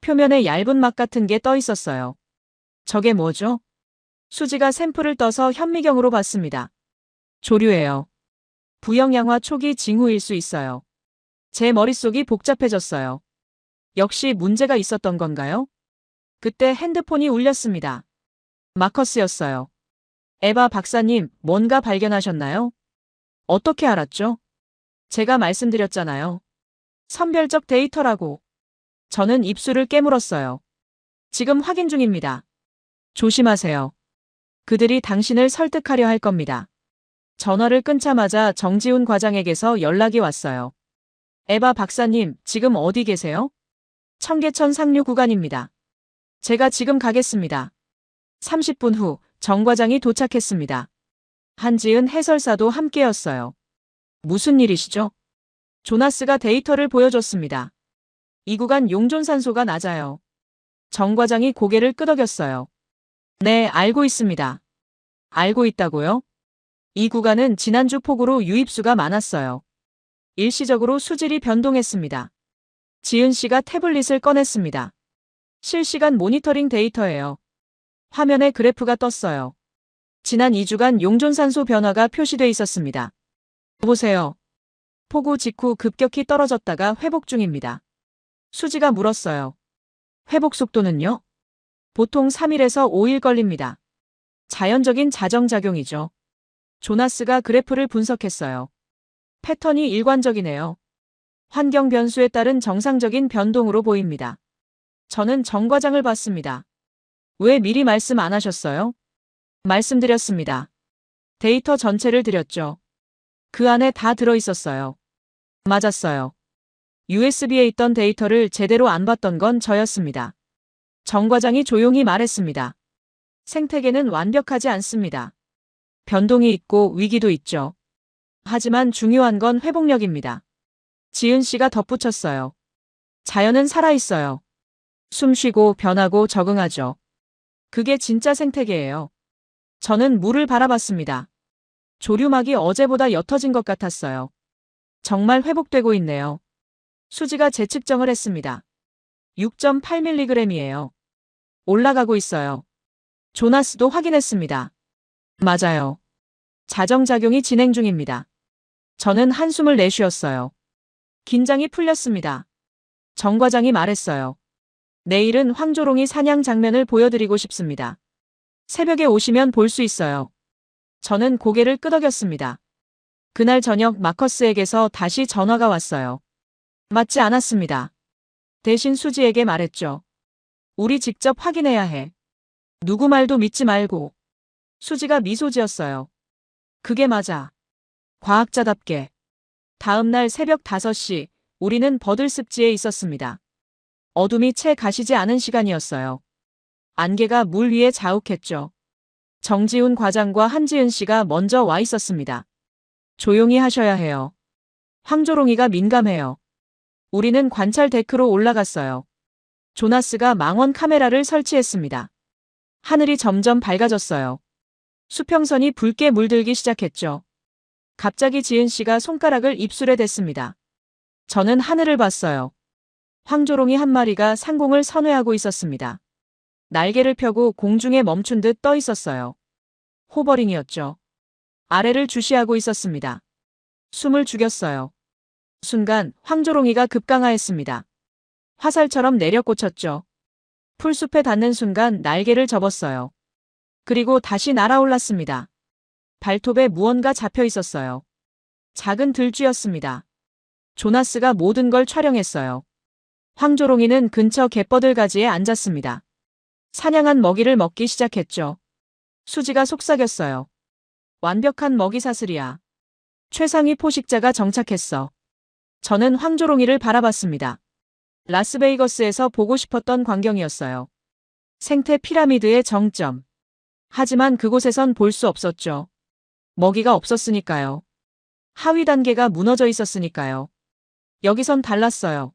표면에 얇은 막 같은 게 떠 있었어요. 저게 뭐죠? 수지가 샘플을 떠서 현미경으로 봤습니다. 조류예요. 부영양화 초기 징후일 수 있어요. 제 머릿속이 복잡해졌어요. 역시 문제가 있었던 건가요? 그때 핸드폰이 울렸습니다. 마커스였어요. 에바 박사님, 뭔가 발견하셨나요? 어떻게 알았죠? 제가 말씀드렸잖아요. 선별적 데이터라고. 저는 입술을 깨물었어요. 지금 확인 중입니다. 조심하세요. 그들이 당신을 설득하려 할 겁니다. 전화를 끊자마자 정지훈 과장에게서 연락이 왔어요. 에바 박사님, 지금 어디 계세요? 청계천 상류 구간입니다. 제가 지금 가겠습니다. 30분 후 정 과장이 도착했습니다. 한지은 해설사도 함께였어요. 무슨 일이시죠? 조나스가 데이터를 보여줬습니다. 이 구간 용존산소가 낮아요. 정 과장이 고개를 끄덕였어요. 네, 알고 있습니다. 알고 있다고요? 이 구간은 지난주 폭우로 유입수가 많았어요. 일시적으로 수질이 변동했습니다. 지은 씨가 태블릿을 꺼냈습니다. 실시간 모니터링 데이터예요. 화면에 그래프가 떴어요. 지난 2주간 용존산소 변화가 표시돼 있었습니다. 보세요. 폭우 직후 급격히 떨어졌다가 회복 중입니다. 수지가 물었어요. 회복 속도는요? 보통 3일에서 5일 걸립니다. 자연적인 자정작용이죠. 조나스가 그래프를 분석했어요. 패턴이 일관적이네요. 환경 변수에 따른 정상적인 변동으로 보입니다. 저는 정 과장을 봤습니다. 왜 미리 말씀 안 하셨어요? 말씀드렸습니다. 데이터 전체를 드렸죠. 그 안에 다 들어있었어요. 맞았어요. USB에 있던 데이터를 제대로 안 봤던 건 저였습니다. 정 과장이 조용히 말했습니다. 생태계는 완벽하지 않습니다. 변동이 있고 위기도 있죠. 하지만 중요한 건 회복력입니다. 지은 씨가 덧붙였어요. 자연은 살아있어요. 숨쉬고 변하고 적응하죠. 그게 진짜 생태계예요. 저는 물을 바라봤습니다. 조류막이 어제보다 옅어진 것 같았어요. 정말 회복되고 있네요. 수지가 재측정을 했습니다. 6.8mg이에요. 올라가고 있어요. 조나스도 확인했습니다. 맞아요. 자정작용이 진행 중입니다. 저는 한숨을 내쉬었어요. 긴장이 풀렸습니다. 정 과장이 말했어요. 내일은 황조롱이 사냥 장면을 보여드리고 싶습니다. 새벽에 오시면 볼 수 있어요. 저는 고개를 끄덕였습니다. 그날 저녁 마커스에게서 다시 전화가 왔어요. 맞지 않았습니다. 대신 수지에게 말했죠. 우리 직접 확인해야 해. 누구 말도 믿지 말고. 수지가 미소 지었어요. 그게 맞아. 과학자답게. 다음 날 새벽 5시, 우리는 버들습지에 있었습니다. 어둠이 채 가시지 않은 시간이었어요. 안개가 물 위에 자욱했죠. 정지훈 과장과 한지은 씨가 먼저 와 있었습니다. 조용히 하셔야 해요. 황조롱이가 민감해요. 우리는 관찰 데크로 올라갔어요. 조나스가 망원 카메라를 설치했습니다. 하늘이 점점 밝아졌어요. 수평선이 붉게 물들기 시작했죠. 갑자기 지은 씨가 손가락을 입술에 댔습니다. 저는 하늘을 봤어요. 황조롱이 한 마리가 상공을 선회하고 있었습니다. 날개를 펴고 공중에 멈춘 듯 떠 있었어요. 호버링이었죠. 아래를 주시하고 있었습니다. 숨을 죽였어요. 순간 황조롱이가 급강하했습니다. 화살처럼 내려꽂혔죠. 풀숲에 닿는 순간 날개를 접었어요. 그리고 다시 날아올랐습니다. 발톱에 무언가 잡혀 있었어요. 작은 들쥐였습니다. 조나스가 모든 걸 촬영했어요. 황조롱이는 근처 갯버들 가지에 앉았습니다. 사냥한 먹이를 먹기 시작했죠. 수지가 속삭였어요. 완벽한 먹이 사슬이야. 최상위 포식자가 정착했어. 저는 황조롱이를 바라봤습니다. 라스베이거스에서 보고 싶었던 광경이었어요. 생태 피라미드의 정점. 하지만 그곳에선 볼 수 없었죠. 먹이가 없었으니까요. 하위 단계가 무너져 있었으니까요. 여기선 달랐어요.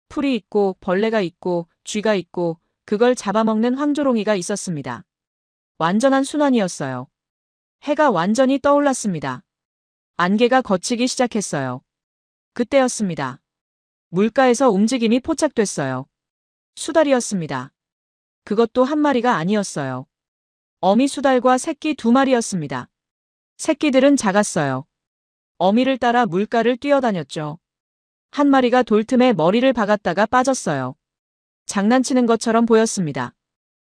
풀이 있고 벌레가 있고 쥐가 있고 그걸 잡아먹는 황조롱이가 있었습니다. 완전한 순환이었어요. 해가 완전히 떠올랐습니다. 안개가 걷히기 시작했어요. 그때였습니다. 물가에서 움직임이 포착됐어요. 수달이었습니다. 그것도 한 마리가 아니었어요. 어미 수달과 새끼 2마리였습니다. 새끼들은 작았어요. 어미를 따라 물가를 뛰어다녔죠. 한 마리가 돌 틈에 머리를 박았다가 빠졌어요. 장난치는 것처럼 보였습니다.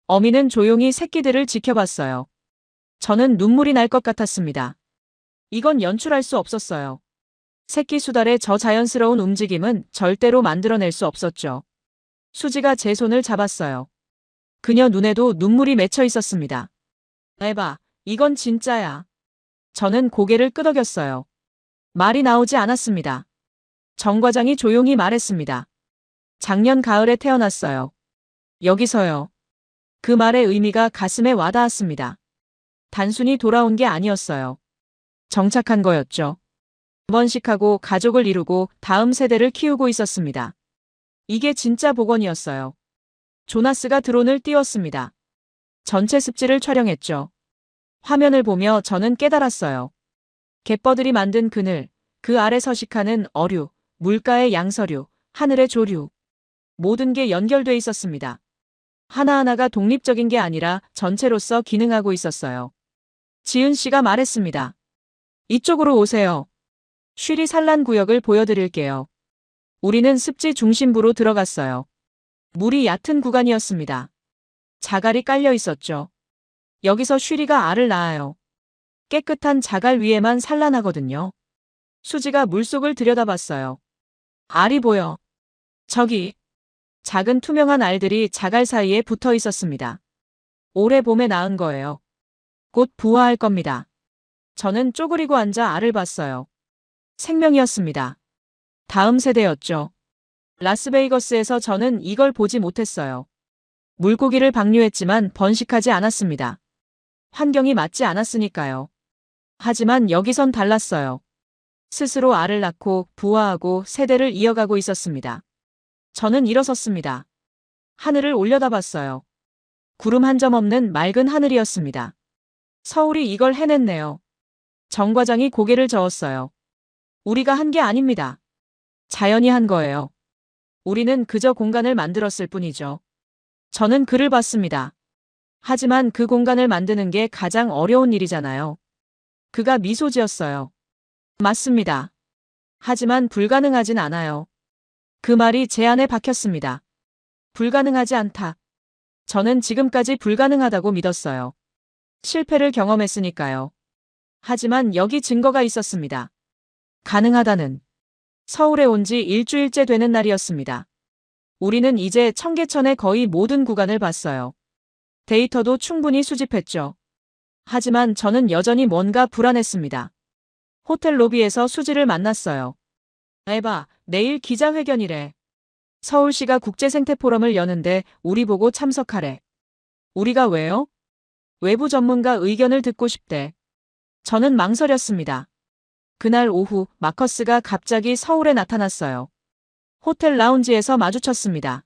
어미는 조용히 새끼들을 지켜봤어요. 저는 눈물이 날 것 같았습니다. 이건 연출할 수 없었어요. 새끼 수달의 저 자연스러운 움직임은 절대로 만들어낼 수 없었죠. 수지가 제 손을 잡았어요. 그녀 눈에도 눈물이 맺혀 있었습니다. 에바, 이건 진짜야. 저는 고개를 끄덕였어요. 말이 나오지 않았습니다. 정 과장이 조용히 말했습니다. 작년 가을에 태어났어요. 여기서요. 그 말의 의미가 가슴에 와닿았습니다. 단순히 돌아온 게 아니었어요. 정착한 거였죠. 번식하고 가족을 이루고 다음 세대를 키우고 있었습니다. 이게 진짜 복원이었어요. 조나스가 드론을 띄웠습니다. 전체 습지를 촬영했죠. 화면을 보며 저는 깨달았어요. 갯버들이 만든 그늘, 그 아래 서식하는 어류, 물가의 양서류, 하늘의 조류. 모든 게 연결돼 있었습니다. 하나하나가 독립적인 게 아니라 전체로서 기능하고 있었어요. 지은 씨가 말했습니다. 이쪽으로 오세요. 쉬리 산란 구역을 보여드릴게요. 우리는 습지 중심부로 들어갔어요. 물이 얕은 구간이었습니다. 자갈이 깔려 있었죠. 여기서 쉬리가 알을 낳아요. 깨끗한 자갈 위에만 산란하거든요. 수지가 물속을 들여다봤어요. 알이 보여. 저기. 작은 투명한 알들이 자갈 사이에 붙어 있었습니다. 올해 봄에 낳은 거예요. 곧 부화할 겁니다. 저는 쪼그리고 앉아 알을 봤어요. 생명이었습니다. 다음 세대였죠. 라스베이거스에서 저는 이걸 보지 못했어요. 물고기를 방류했지만 번식하지 않았습니다. 환경이 맞지 않았으니까요. 하지만 여기선 달랐어요. 스스로 알을 낳고 부화하고 세대를 이어가고 있었습니다. 저는 일어섰습니다. 하늘을 올려다봤어요. 구름 한 점 없는 맑은 하늘이었습니다. 서울이 이걸 해냈네요. 정 과장이 고개를 저었어요. 우리가 한 게 아닙니다. 자연이 한 거예요. 우리는 그저 공간을 만들었을 뿐이죠. 저는 그를 봤습니다. 하지만 그 공간을 만드는 게 가장 어려운 일이잖아요. 그가 미소 지었어요. 맞습니다. 하지만 불가능하진 않아요. 그 말이 제 안에 박혔습니다. 불가능하지 않다. 저는 지금까지 불가능하다고 믿었어요. 실패를 경험했으니까요. 하지만 여기 증거가 있었습니다. 가능하다는. 서울에 온 지 일주일째 되는 날이었습니다. 우리는 이제 청계천의 거의 모든 구간을 봤어요. 데이터도 충분히 수집했죠. 하지만 저는 여전히 뭔가 불안했습니다. 호텔 로비에서 수지를 만났어요. 에바, 내일 기자회견이래. 서울시가 국제생태포럼을 여는데 우리 보고 참석하래. 우리가 왜요? 외부 전문가 의견을 듣고 싶대. 저는 망설였습니다. 그날 오후 마커스가 갑자기 서울에 나타났어요. 호텔 라운지에서 마주쳤습니다.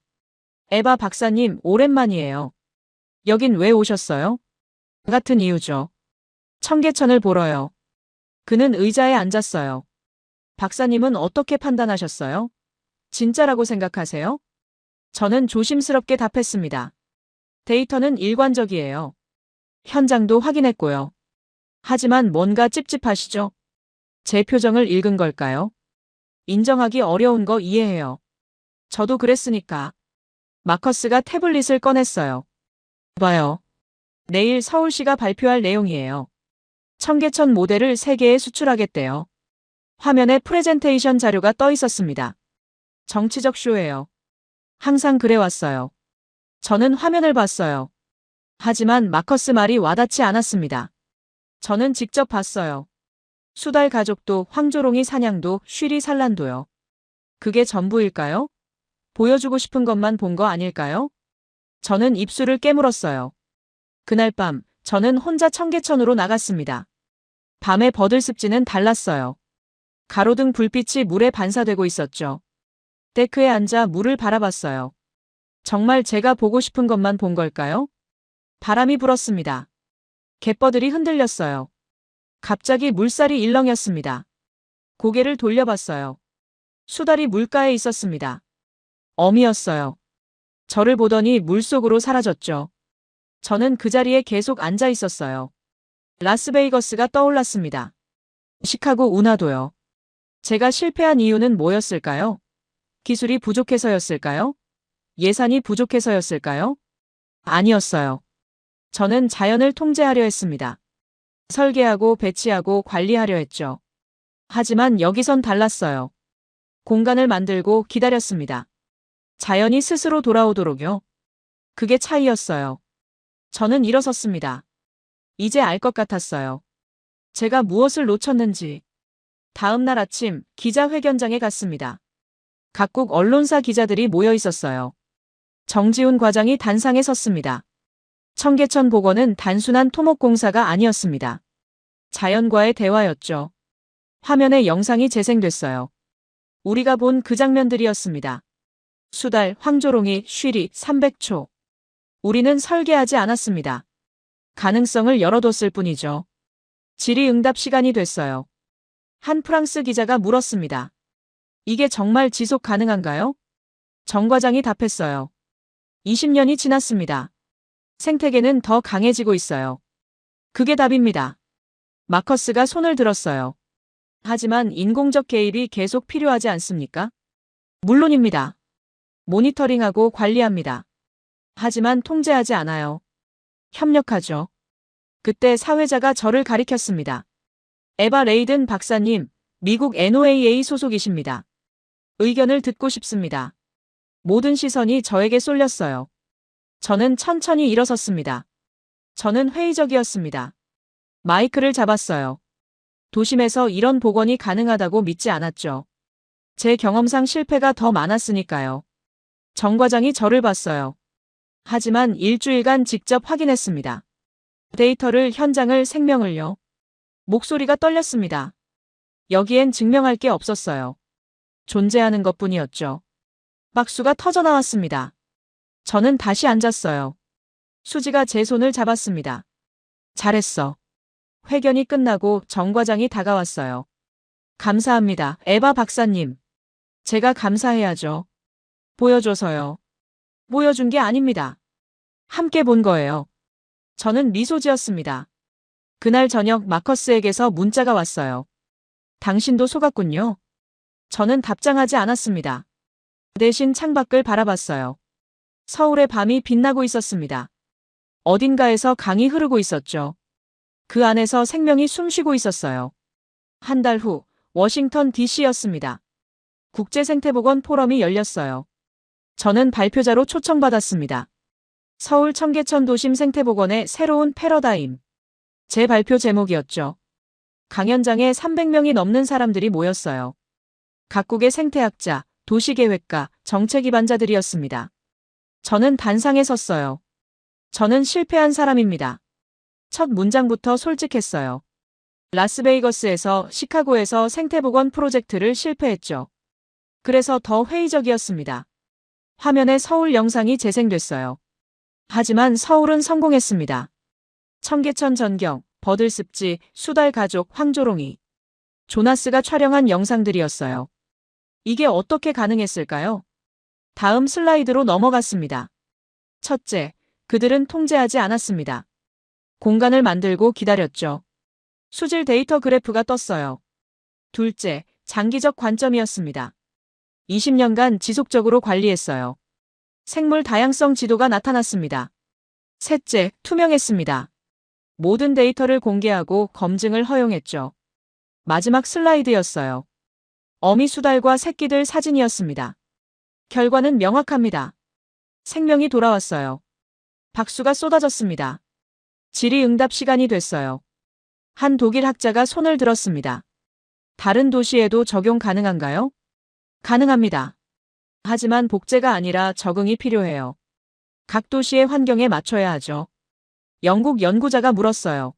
에바 박사님, 오랜만이에요. 여긴 왜 오셨어요? 같은 이유죠. 청계천을 보러요. 그는 의자에 앉았어요. 박사님은 어떻게 판단하셨어요? 진짜라고 생각하세요? 저는 조심스럽게 답했습니다. 데이터는 일관적이에요. 현장도 확인했고요. 하지만 뭔가 찝찝하시죠? 제 표정을 읽은 걸까요? 인정하기 어려운 거 이해해요. 저도 그랬으니까. 마커스가 태블릿을 꺼냈어요. 봐요. 내일 서울시가 발표할 내용이에요. 청계천 모델을 세계에 수출하겠대요. 화면에 프레젠테이션 자료가 떠 있었습니다. 정치적 쇼예요. 항상 그래왔어요. 저는 화면을 봤어요. 하지만 마커스 말이 와닿지 않았습니다. 저는 직접 봤어요. 수달 가족도, 황조롱이 사냥도, 쉬리 산란도요. 그게 전부일까요? 보여주고 싶은 것만 본 거 아닐까요? 저는 입술을 깨물었어요. 그날 밤, 저는 혼자 청계천으로 나갔습니다. 밤의 버들습지는 달랐어요. 가로등 불빛이 물에 반사되고 있었죠. 데크에 앉아 물을 바라봤어요. 정말 제가 보고 싶은 것만 본 걸까요? 바람이 불었습니다. 갯벌들이 흔들렸어요. 갑자기 물살이 일렁였습니다. 고개를 돌려봤어요. 수달이 물가에 있었습니다. 어미였어요. 저를 보더니 물속으로 사라졌죠. 저는 그 자리에 계속 앉아 있었어요. 라스베이거스가 떠올랐습니다. 시카고 운하도요. 제가 실패한 이유는 뭐였을까요? 기술이 부족해서였을까요? 예산이 부족해서였을까요? 아니었어요. 저는 자연을 통제하려 했습니다. 설계하고 배치하고 관리하려 했죠. 하지만 여기선 달랐어요. 공간을 만들고 기다렸습니다. 자연이 스스로 돌아오도록요. 그게 차이였어요. 저는 일어섰습니다. 이제 알 것 같았어요. 제가 무엇을 놓쳤는지. 다음 날 아침 기자회견장에 갔습니다. 각국 언론사 기자들이 모여 있었어요. 정지훈 과장이 단상에 섰습니다. 청계천 복원은 단순한 토목공사가 아니었습니다. 자연과의 대화였죠. 화면에 영상이 재생됐어요. 우리가 본 그 장면들이었습니다. 수달, 황조롱이, 쉬리, 300초. 우리는 설계하지 않았습니다. 가능성을 열어뒀을 뿐이죠. 질의응답 시간이 됐어요. 한 프랑스 기자가 물었습니다. 이게 정말 지속 가능한가요? 정 과장이 답했어요. 20년이 지났습니다. 생태계는 더 강해지고 있어요. 그게 답입니다. 마커스가 손을 들었어요. 하지만 인공적 개입이 계속 필요하지 않습니까? 물론입니다. 모니터링하고 관리합니다. 하지만 통제하지 않아요. 협력하죠. 그때 사회자가 저를 가리켰습니다. 에바 레이든 박사님, 미국 NOAA 소속이십니다. 의견을 듣고 싶습니다. 모든 시선이 저에게 쏠렸어요. 저는 천천히 일어섰습니다. 저는 회의적이었습니다. 마이크를 잡았어요. 도심에서 이런 복원이 가능하다고 믿지 않았죠. 제 경험상 실패가 더 많았으니까요. 정 과장이 저를 봤어요. 하지만 일주일간 직접 확인했습니다. 데이터를, 현장을, 생명을요. 목소리가 떨렸습니다. 여기엔 증명할 게 없었어요. 존재하는 것뿐이었죠. 박수가 터져 나왔습니다. 저는 다시 앉았어요. 수지가 제 손을 잡았습니다. 잘했어. 회견이 끝나고 정 과장이 다가왔어요. 감사합니다, 에바 박사님. 제가 감사해야죠. 보여줘서요. 보여준 게 아닙니다. 함께 본 거예요. 저는 미소 지었습니다. 그날 저녁 마커스에게서 문자가 왔어요. 당신도 속았군요. 저는 답장하지 않았습니다. 대신 창밖을 바라봤어요. 서울의 밤이 빛나고 있었습니다. 어딘가에서 강이 흐르고 있었죠. 그 안에서 생명이 숨쉬고 있었어요. 한 달 후 워싱턴 DC였습니다. 국제생태보건 포럼이 열렸어요. 저는 발표자로 초청받았습니다. 서울 청계천 도심 생태보건의 새로운 패러다임. 제 발표 제목이었죠. 강연장에 300명이 넘는 사람들이 모였어요. 각국의 생태학자, 도시계획가, 정책기반자들이었습니다. 저는 단상에 섰어요. 저는 실패한 사람입니다. 첫 문장부터 솔직했어요. 라스베이거스에서 시카고에서 생태보건 프로젝트를 실패했죠. 그래서 더 회의적이었습니다. 화면에 서울 영상이 재생됐어요. 하지만 서울은 성공했습니다. 청계천 전경, 버들습지, 수달 가족, 황조롱이. 조나스가 촬영한 영상들이었어요. 이게 어떻게 가능했을까요? 다음 슬라이드로 넘어갔습니다. 첫째, 그들은 통제하지 않았습니다. 공간을 만들고 기다렸죠. 수질 데이터 그래프가 떴어요. 둘째, 장기적 관점이었습니다. 20년간 지속적으로 관리했어요. 생물 다양성 지도가 나타났습니다. 셋째, 투명했습니다. 모든 데이터를 공개하고 검증을 허용했죠. 마지막 슬라이드였어요. 어미 수달과 새끼들 사진이었습니다. 결과는 명확합니다. 생명이 돌아왔어요. 박수가 쏟아졌습니다. 질의응답 시간이 됐어요. 한 독일 학자가 손을 들었습니다. 다른 도시에도 적용 가능한가요? 가능합니다. 하지만 복제가 아니라 적응이 필요해요. 각 도시의 환경에 맞춰야 하죠. 영국 연구자가 물었어요.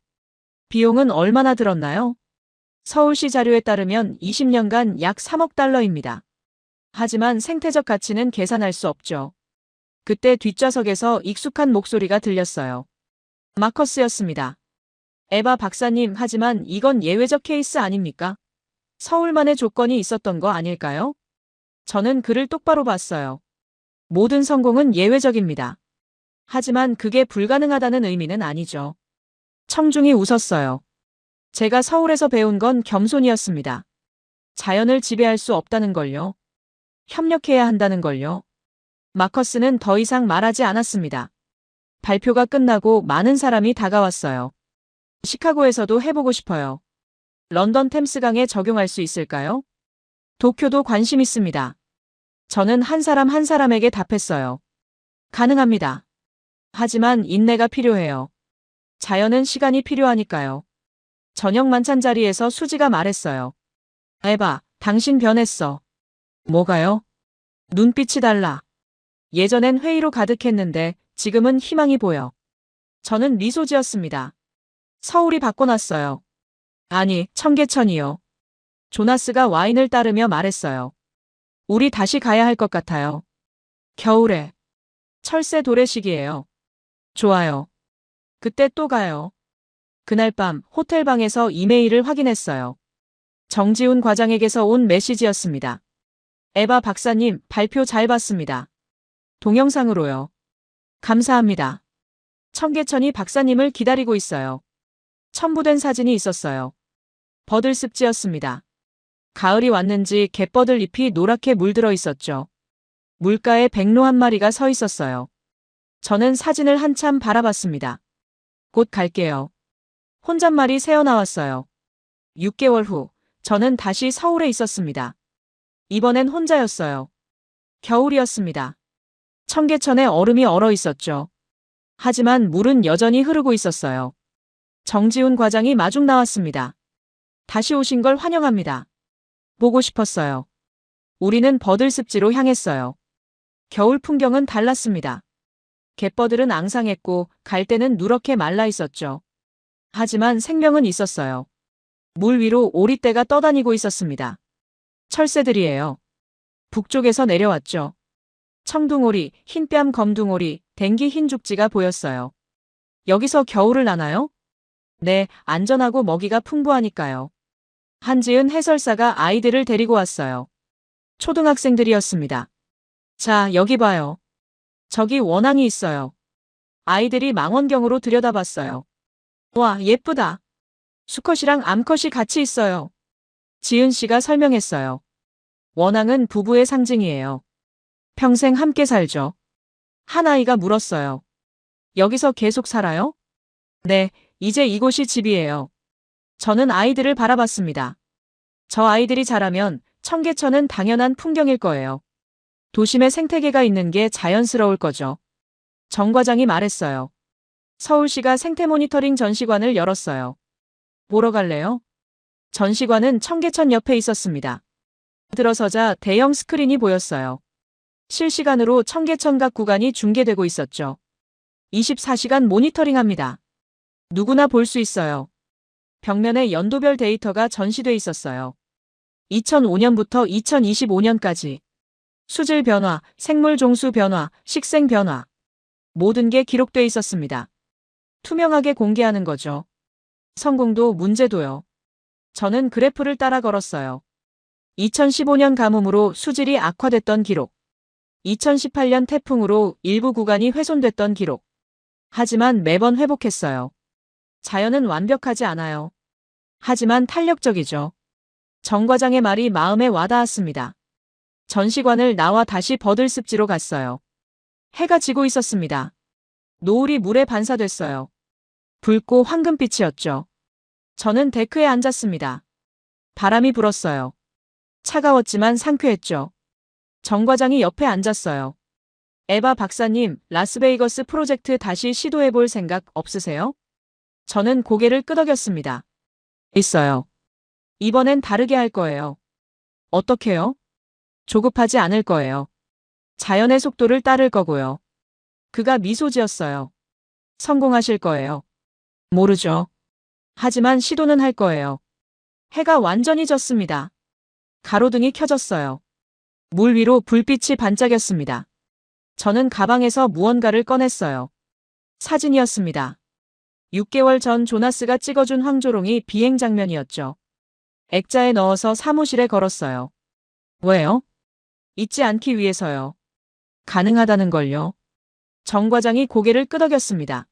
비용은 얼마나 들었나요? 서울시 자료에 따르면 20년간 약 3억 달러입니다. 하지만 생태적 가치는 계산할 수 없죠. 그때 뒷좌석에서 익숙한 목소리가 들렸어요. 마커스였습니다. 에바 박사님, 하지만 이건 예외적 케이스 아닙니까? 서울만의 조건이 있었던 거 아닐까요? 저는 그를 똑바로 봤어요. 모든 성공은 예외적입니다. 하지만 그게 불가능하다는 의미는 아니죠. 청중이 웃었어요. 제가 서울에서 배운 건 겸손이었습니다. 자연을 지배할 수 없다는 걸요. 협력해야 한다는 걸요. 마커스는 더 이상 말하지 않았습니다. 발표가 끝나고 많은 사람이 다가왔어요. 시카고에서도 해보고 싶어요. 런던 템스강에 적용할 수 있을까요? 도쿄도 관심 있습니다. 저는 한 사람 한 사람에게 답했어요. 가능합니다. 하지만 인내가 필요해요. 자연은 시간이 필요하니까요. 저녁 만찬 자리에서 수지가 말했어요. 에바, 당신 변했어. 뭐가요? 눈빛이 달라. 예전엔 회의로 가득했는데 지금은 희망이 보여. 저는 미소 지었습니다. 서울이 바꿔놨어요. 아니, 청계천이요. 조나스가 와인을 따르며 말했어요. 우리 다시 가야 할 것 같아요. 겨울에. 철새 도래식이에요. 좋아요. 그때 또 가요. 그날 밤 호텔 방에서 이메일을 확인했어요. 정지훈 과장에게서 온 메시지였습니다. 에바 박사님, 발표 잘 봤습니다. 동영상으로요. 감사합니다. 청계천이 박사님을 기다리고 있어요. 첨부된 사진이 있었어요. 버들습지였습니다. 가을이 왔는지 갯버들 잎이 노랗게 물들어 있었죠. 물가에 백로 한 마리가 서 있었어요. 저는 사진을 한참 바라봤습니다. 곧 갈게요. 혼잣말이 새어나왔어요. 6개월 후, 저는 다시 서울에 있었습니다. 이번엔 혼자였어요. 겨울이었습니다. 청계천에 얼음이 얼어 있었죠. 하지만 물은 여전히 흐르고 있었어요. 정지훈 과장이 마중 나왔습니다. 다시 오신 걸 환영합니다. 보고 싶었어요. 우리는 버들습지로 향했어요. 겨울 풍경은 달랐습니다. 갯버들은 앙상했고 갈대는 누렇게 말라 있었죠. 하지만 생명은 있었어요. 물 위로 오리떼가 떠다니고 있었습니다. 철새들이에요. 북쪽에서 내려왔죠. 청둥오리, 흰뺨 검둥오리, 댕기 흰죽지가 보였어요. 여기서 겨울을 나나요? 네, 안전하고 먹이가 풍부하니까요. 한지은 해설사가 아이들을 데리고 왔어요. 초등학생들이었습니다. 자, 여기 봐요. 저기 원앙이 있어요. 아이들이 망원경으로 들여다봤어요. 와, 예쁘다. 수컷이랑 암컷이 같이 있어요. 지은 씨가 설명했어요. 원앙은 부부의 상징이에요. 평생 함께 살죠. 한 아이가 물었어요. 여기서 계속 살아요? 네, 이제 이곳이 집이에요. 저는 아이들을 바라봤습니다. 저 아이들이 자라면 청계천은 당연한 풍경일 거예요. 도심에 생태계가 있는 게 자연스러울 거죠. 정 과장이 말했어요. 서울시가 생태 모니터링 전시관을 열었어요. 보러 갈래요? 전시관은 청계천 옆에 있었습니다. 들어서자 대형 스크린이 보였어요. 실시간으로 청계천 각 구간이 중계되고 있었죠. 24시간 모니터링합니다. 누구나 볼 수 있어요. 벽면에 연도별 데이터가 전시돼 있었어요. 2005년부터 2025년까지 수질 변화, 생물 종수 변화, 식생 변화 모든 게 기록돼 있었습니다. 투명하게 공개하는 거죠. 성공도 문제도요. 저는 그래프를 따라 걸었어요. 2015년 가뭄으로 수질이 악화됐던 기록. 2018년 태풍으로 일부 구간이 훼손됐던 기록. 하지만 매번 회복했어요. 자연은 완벽하지 않아요. 하지만 탄력적이죠. 정 과장의 말이 마음에 와닿았습니다. 전시관을 나와 다시 버들습지로 갔어요. 해가 지고 있었습니다. 노을이 물에 반사됐어요. 붉고 황금빛이었죠. 저는 데크에 앉았습니다. 바람이 불었어요. 차가웠지만 상쾌했죠. 정 과장이 옆에 앉았어요. 에바 박사님, 라스베이거스 프로젝트 다시 시도해볼 생각 없으세요? 저는 고개를 끄덕였습니다. 있어요. 이번엔 다르게 할 거예요. 어떻게요? 조급하지 않을 거예요. 자연의 속도를 따를 거고요. 그가 미소 지었어요. 성공하실 거예요. 모르죠. 하지만 시도는 할 거예요. 해가 완전히 졌습니다. 가로등이 켜졌어요. 물 위로 불빛이 반짝였습니다. 저는 가방에서 무언가를 꺼냈어요. 사진이었습니다. 6개월 전 조나스가 찍어준 황조롱이 비행 장면이었죠. 액자에 넣어서 사무실에 걸었어요. 왜요? 잊지 않기 위해서요. 가능하다는 걸요. 정 과장이 고개를 끄덕였습니다.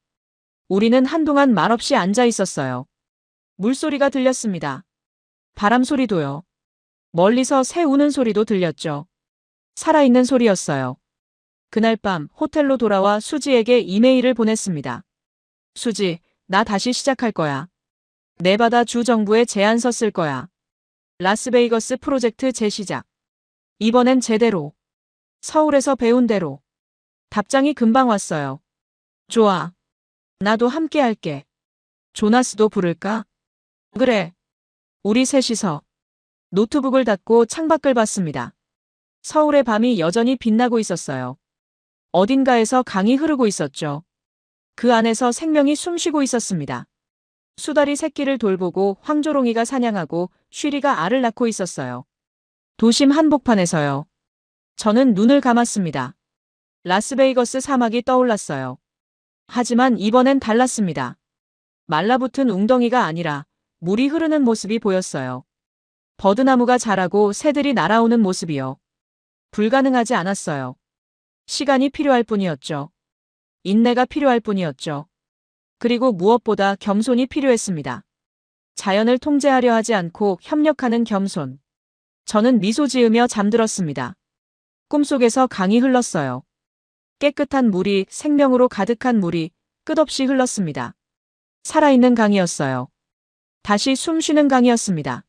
우리는 한동안 말없이 앉아 있었어요. 물소리가 들렸습니다. 바람 소리도요. 멀리서 새 우는 소리도 들렸죠. 살아있는 소리였어요. 그날 밤 호텔로 돌아와 수지에게 이메일을 보냈습니다. 수지, 나 다시 시작할 거야. 네바다 주 정부에 제안서 쓸 거야. 라스베이거스 프로젝트 재시작. 이번엔 제대로. 서울에서 배운 대로. 답장이 금방 왔어요. 좋아. 나도 함께 할게. 조나스도 부를까? 그래. 우리 셋이서. 노트북을 닫고 창밖을 봤습니다. 서울의 밤이 여전히 빛나고 있었어요. 어딘가에서 강이 흐르고 있었죠. 그 안에서 생명이 숨쉬고 있었습니다. 수달이 새끼를 돌보고 황조롱이가 사냥하고 쉬리가 알을 낳고 있었어요. 도심 한복판에서요. 저는 눈을 감았습니다. 라스베이거스 사막이 떠올랐어요. 하지만 이번엔 달랐습니다. 말라붙은 웅덩이가 아니라 물이 흐르는 모습이 보였어요. 버드나무가 자라고 새들이 날아오는 모습이요. 불가능하지 않았어요. 시간이 필요할 뿐이었죠. 인내가 필요할 뿐이었죠. 그리고 무엇보다 겸손이 필요했습니다. 자연을 통제하려 하지 않고 협력하는 겸손. 저는 미소 지으며 잠들었습니다. 꿈속에서 강이 흘렀어요. 깨끗한 물이, 생명으로 가득한 물이 끝없이 흘렀습니다. 살아있는 강이었어요. 다시 숨 쉬는 강이었습니다.